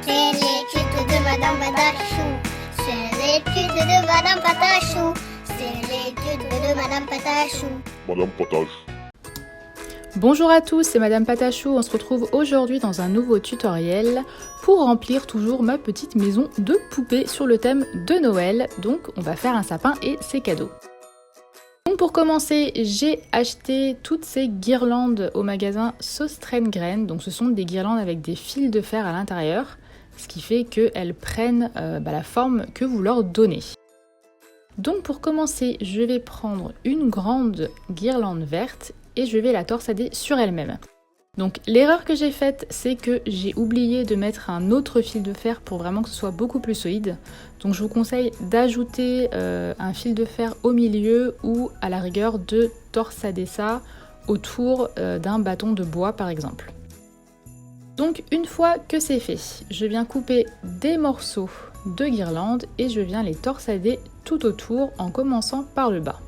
C'est l'étude de Madame Patachou. C'est l'étude de Madame Patachou. C'est l'étude de Madame Patachou. Madame Potage. Bonjour à tous, c'est Madame Patachou. On se retrouve aujourd'hui dans un nouveau tutoriel pour remplir toujours ma petite maison de poupées sur le thème de Noël. Donc on va faire un sapin et ses cadeaux. Donc pour commencer, j'ai acheté toutes ces guirlandes au magasin Sostrengren. Donc ce sont des guirlandes avec des fils de fer à l'intérieur, ce qui fait qu'elles prennent la forme que vous leur donnez. Donc pour commencer, je vais prendre une grande guirlande verte et je vais la torsader sur elle-même. Donc l'erreur que j'ai faite, c'est que j'ai oublié de mettre un autre fil de fer pour vraiment que ce soit beaucoup plus solide. Donc je vous conseille d'ajouter un fil de fer au milieu ou à la rigueur de torsader ça autour d'un bâton de bois par exemple. Donc une fois que c'est fait, je viens couper des morceaux de guirlande et je viens les torsader tout autour en commençant par le bas.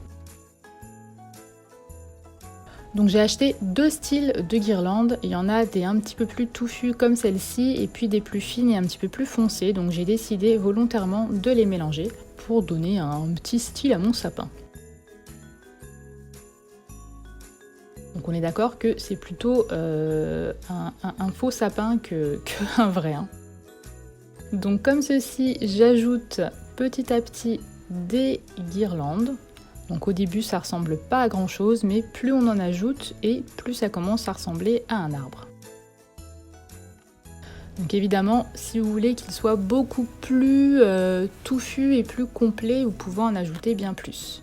Donc j'ai acheté deux styles de guirlandes, il y en a des un petit peu plus touffus comme celle-ci et puis des plus fines et un petit peu plus foncées, donc j'ai décidé volontairement de les mélanger pour donner un petit style à mon sapin. Donc on est d'accord que c'est plutôt un faux sapin qu'un vrai. Hein. Donc comme ceci, j'ajoute petit à petit des guirlandes. Donc au début ça ressemble pas à grand chose, mais plus on en ajoute et plus ça commence à ressembler à un arbre. Donc évidemment, si vous voulez qu'il soit beaucoup plus touffu et plus complet, vous pouvez en ajouter bien plus.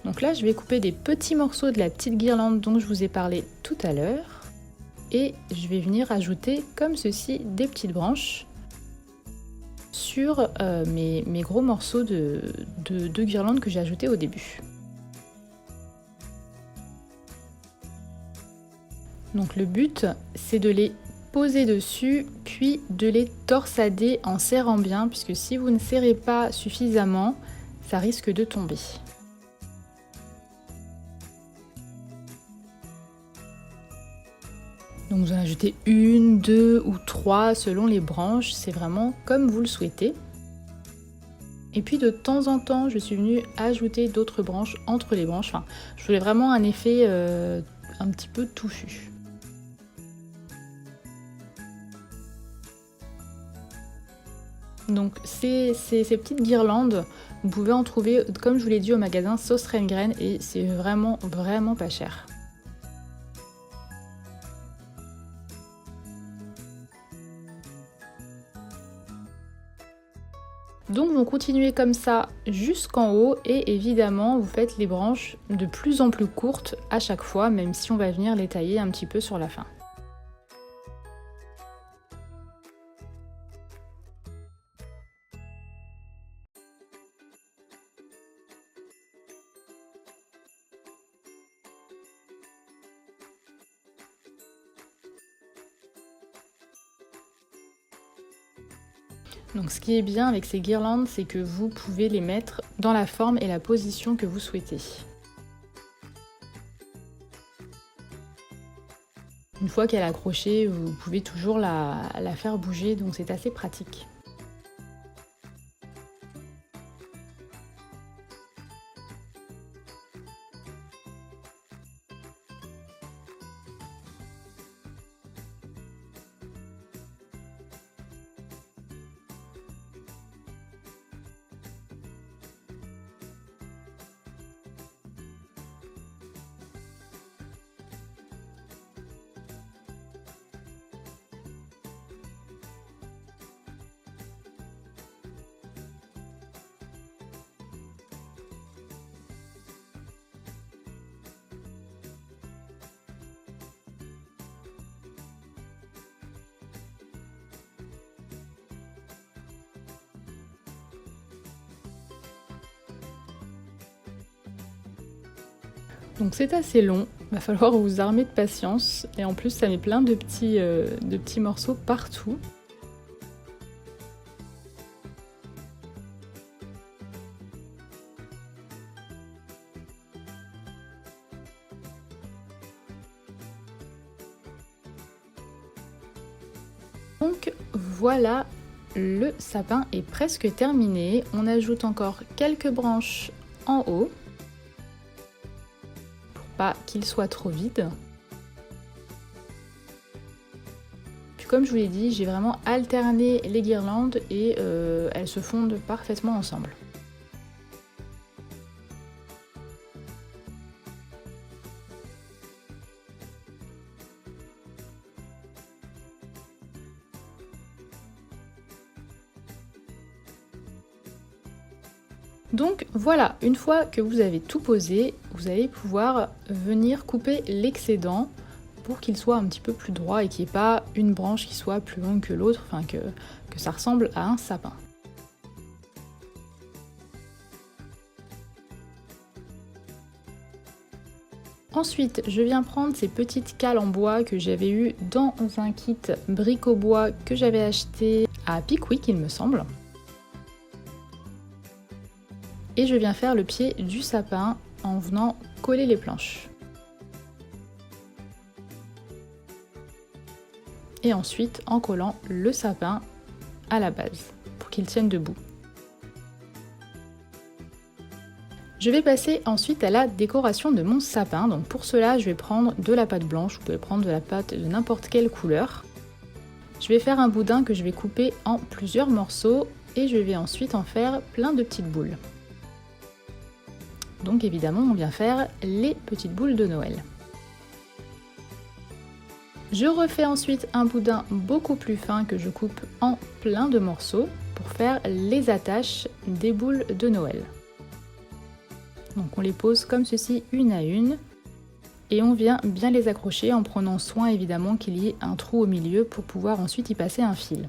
Donc là je vais couper des petits morceaux de la petite guirlande dont je vous ai parlé tout à l'heure. Et je vais venir ajouter comme ceci des petites branches sur mes gros morceaux de guirlande que j'ai ajouté au début. Donc le but, c'est de les poser dessus, puis de les torsader en serrant bien, puisque si vous ne serrez pas suffisamment, ça risque de tomber. Donc vous en ajoutez une, deux ou trois selon les branches, c'est vraiment comme vous le souhaitez. Et puis de temps en temps, je suis venue ajouter d'autres branches entre les branches. Enfin, je voulais vraiment un effet un petit peu touffu. Donc ces petites guirlandes, vous pouvez en trouver, comme je vous l'ai dit, au magasin Sostrengren et c'est vraiment pas cher. Donc vous continuez comme ça jusqu'en haut et évidemment vous faites les branches de plus en plus courtes à chaque fois, même si on va venir les tailler un petit peu sur la fin. Donc ce qui est bien avec ces guirlandes, c'est que vous pouvez les mettre dans la forme et la position que vous souhaitez. Une fois qu'elle est accrochée, vous pouvez toujours la faire bouger, donc c'est assez pratique. Donc c'est assez long, il va falloir vous armer de patience et en plus ça met plein de petits morceaux partout. Donc voilà le sapin est presque terminé. On ajoute encore quelques branches en haut pour pas qu'il soit trop vide. Puis comme je vous l'ai dit, j'ai vraiment alterné les guirlandes et elles se fondent parfaitement ensemble. Donc voilà, une fois que vous avez tout posé, vous allez pouvoir venir couper l'excédent pour qu'il soit un petit peu plus droit et qu'il n'y ait pas une branche qui soit plus longue que l'autre, enfin que ça ressemble à un sapin. Ensuite, je viens prendre ces petites cales en bois que j'avais eues dans un kit bric-au-bois que j'avais acheté à Pickwick, il me semble. Et je viens faire le pied du sapin en venant coller les planches. Et ensuite en collant le sapin à la base pour qu'il tienne debout. Je vais passer ensuite à la décoration de mon sapin. Donc pour cela, je vais prendre de la pâte blanche, vous pouvez prendre de la pâte de n'importe quelle couleur. Je vais faire un boudin que je vais couper en plusieurs morceaux et je vais ensuite en faire plein de petites boules. Donc évidemment, on vient faire les petites boules de Noël. Je refais ensuite un boudin beaucoup plus fin que je coupe en plein de morceaux pour faire les attaches des boules de Noël. Donc on les pose comme ceci une à une et on vient bien les accrocher en prenant soin évidemment qu'il y ait un trou au milieu pour pouvoir ensuite y passer un fil.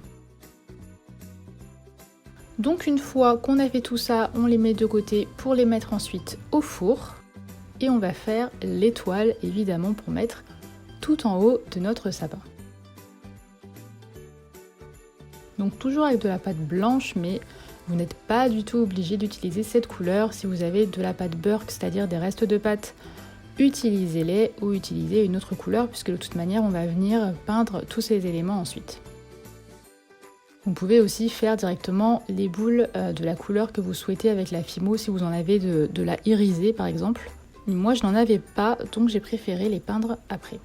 Donc une fois qu'on a fait tout ça, on les met de côté pour les mettre ensuite au four et on va faire l'étoile évidemment pour mettre tout en haut de notre sapin. Donc toujours avec de la pâte blanche, mais vous n'êtes pas du tout obligé d'utiliser cette couleur. Si vous avez de la pâte Burke, c'est-à-dire des restes de pâte, utilisez-les ou utilisez une autre couleur puisque de toute manière on va venir peindre tous ces éléments ensuite. Vous pouvez aussi faire directement les boules de la couleur que vous souhaitez avec la Fimo si vous en avez de la irisée par exemple. Moi je n'en avais pas donc j'ai préféré les peindre après.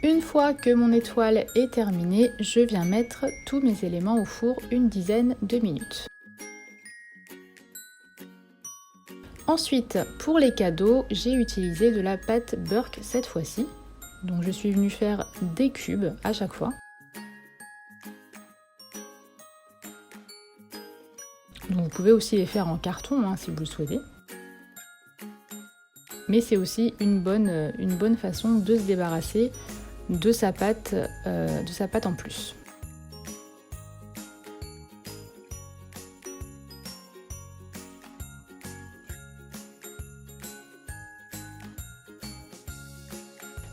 Une fois que mon étoile est terminée, je viens mettre tous mes éléments au four une dizaine de minutes. Ensuite, pour les cadeaux, j'ai utilisé de la pâte Burke cette fois-ci. Donc je suis venue faire des cubes à chaque fois. Donc vous pouvez aussi les faire en carton si vous le souhaitez. Mais c'est aussi une bonne façon de se débarrasser de sa pâte en plus.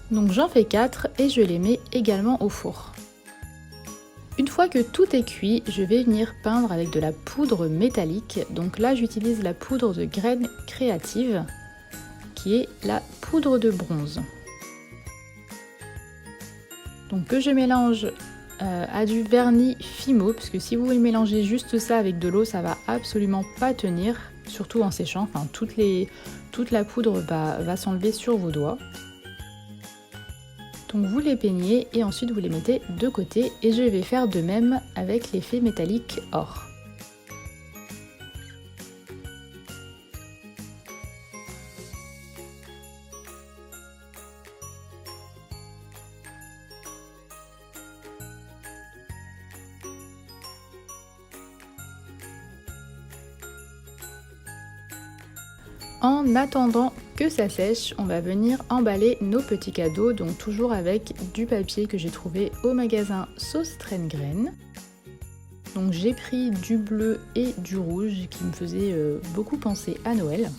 Donc j'en fais 4 et je les mets également au four. Une fois que tout est cuit, je vais venir peindre avec de la poudre métallique. Donc là j'utilise la poudre de graines créatives qui est la poudre de bronze. Donc que je mélange à du vernis Fimo, parce que si vous mélangez juste ça avec de l'eau, ça va absolument pas tenir, surtout en séchant. Enfin, toute la poudre va s'enlever sur vos doigts. Donc vous les peignez et ensuite vous les mettez de côté et je vais faire de même avec l'effet métallique or. En attendant que ça sèche, on va venir emballer nos petits cadeaux, donc toujours avec du papier que j'ai trouvé au magasin Sauce Traîne-Graine. Donc j'ai pris du bleu et du rouge qui me faisaient beaucoup penser à Noël.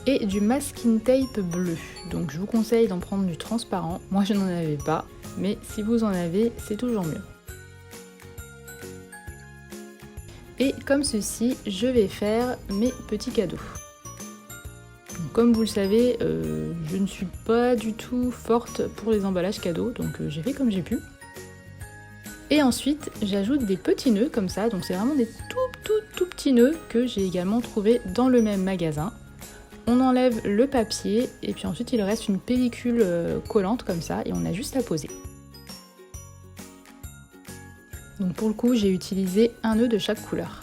Et du masking tape bleu, donc je vous conseille d'en prendre du transparent. Moi je n'en avais pas, mais si vous en avez, c'est toujours mieux. Et comme ceci, je vais faire mes petits cadeaux. Donc, comme vous le savez, je ne suis pas du tout forte pour les emballages cadeaux, donc j'ai fait comme j'ai pu. Et ensuite, j'ajoute des petits nœuds comme ça, donc c'est vraiment des tout petits nœuds que j'ai également trouvé dans le même magasin. On enlève le papier et puis ensuite il reste une pellicule collante comme ça et on a juste à poser. Donc pour le coup, j'ai utilisé un nœud de chaque couleur.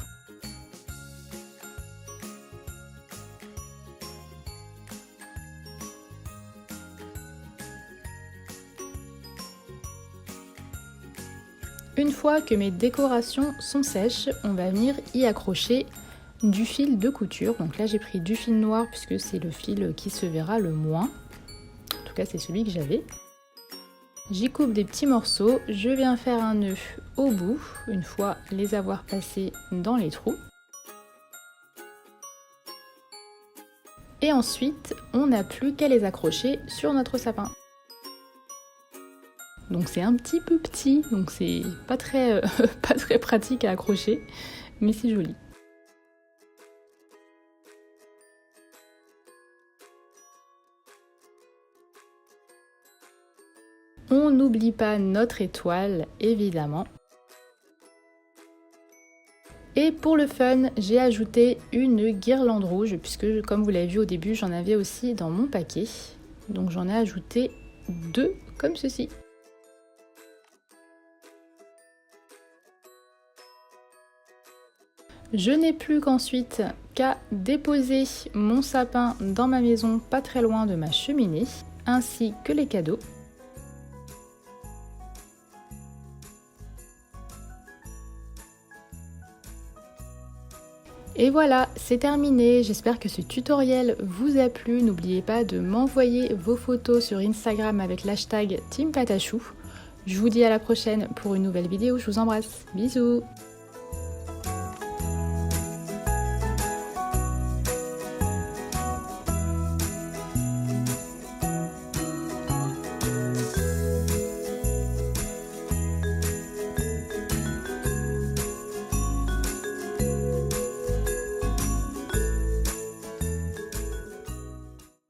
Une fois que mes décorations sont sèches, on va venir y accrocher du fil de couture. Donc là j'ai pris du fil noir puisque c'est le fil qui se verra le moins. En tout cas c'est celui que j'avais. J'y coupe des petits morceaux, je viens faire un nœud au bout, une fois les avoir passés dans les trous. Et ensuite, on n'a plus qu'à les accrocher sur notre sapin. Donc c'est un petit peu petit, donc c'est pas très pratique à accrocher, mais c'est joli. On n'oublie pas notre étoile, évidemment. Et pour le fun, j'ai ajouté une guirlande rouge, puisque comme vous l'avez vu au début, j'en avais aussi dans mon paquet. Donc j'en ai ajouté 2 comme ceci. Je n'ai plus qu'ensuite qu'à déposer mon sapin dans ma maison, pas très loin de ma cheminée, ainsi que les cadeaux. Et voilà, c'est terminé, j'espère que ce tutoriel vous a plu. N'oubliez pas de m'envoyer vos photos sur Instagram avec l'hashtag TeamPatachou. Je vous dis à la prochaine pour une nouvelle vidéo, je vous embrasse, bisous.